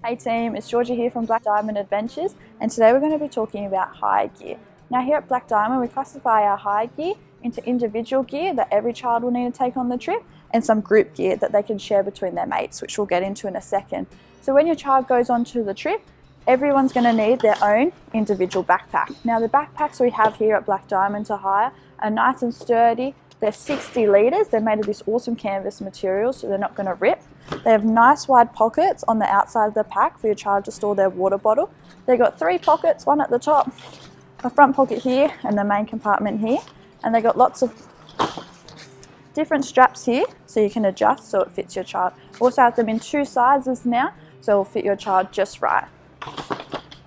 Hey team, it's Georgia here from Black Diamond Adventures, and today we're going to be talking about hire gear. Now here at Black Diamond we classify our hire gear into individual gear that every child will need to take on the trip and some group gear that they can share between their mates, which we'll get into in a second. So when your child goes onto the trip, everyone's going to need their own individual backpack. Now the backpacks we have here at Black Diamond to hire are nice and sturdy. They're 60 litres, they're made of this awesome canvas material so they're not going to rip. They have nice wide pockets on the outside of the pack for your child to store their water bottle. They've got 3 pockets, one at the top, a front pocket here and the main compartment here. And they've got lots of different straps here so you can adjust so it fits your child. Also have them in 2 sizes now so it will fit your child just right.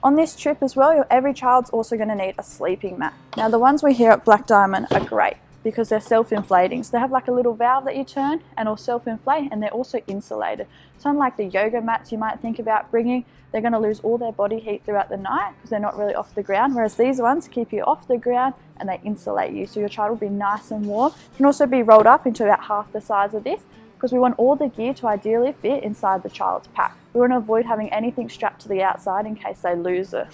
On this trip as well, every child's also going to need a sleeping mat. Now the ones we here at Black Diamond are great because they're self-inflating. So they have like a little valve that you turn and will self-inflate, and they're also insulated. So unlike the yoga mats you might think about bringing, they're going to lose all their body heat throughout the night because they're not really off the ground, whereas these ones keep you off the ground and they insulate you. So your child will be nice and warm. It can also be rolled up into about half the size of this because we want all the gear to ideally fit inside the child's pack. We want to avoid having anything strapped to the outside in case they lose it.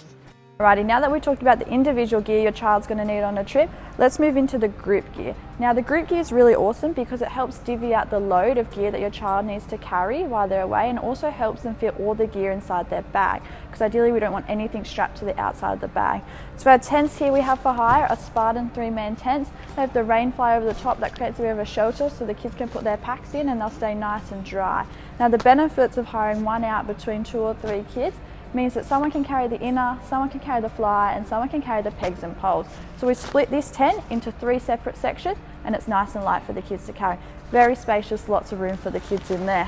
Alrighty, now that we talked about the individual gear your child's going to need on a trip, let's move into the group gear. Now the group gear is really awesome because it helps divvy out the load of gear that your child needs to carry while they're away, and also helps them fit all the gear inside their bag because ideally we don't want anything strapped to the outside of the bag. So our tents here we have for hire are Spartan 3-man tents. They have the rain fly over the top that creates a bit of a shelter so the kids can put their packs in and they'll stay nice and dry. Now the benefits of hiring one out between 2 or 3 kids means that someone can carry the inner, someone can carry the fly, and someone can carry the pegs and poles. So we split this tent into 3 separate sections and it's nice and light for the kids to carry. Very spacious, lots of room for the kids in there.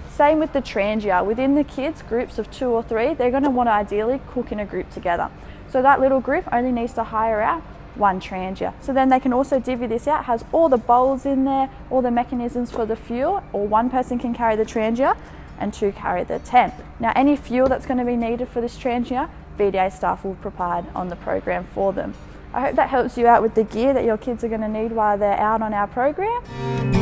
Same with the trangia. Within the kids, groups of 2 or 3, they're going to want to ideally cook in a group together. So that little group only needs to hire out 1 trangia. So then they can also divvy this out, has all the bowls in there, all the mechanisms for the fuel, or 1 person can carry the trangia and 2 carry the tent. Now any fuel that's going to be needed for this trangia, BDA staff will provide on the program for them. I hope that helps you out with the gear that your kids are going to need while they're out on our program.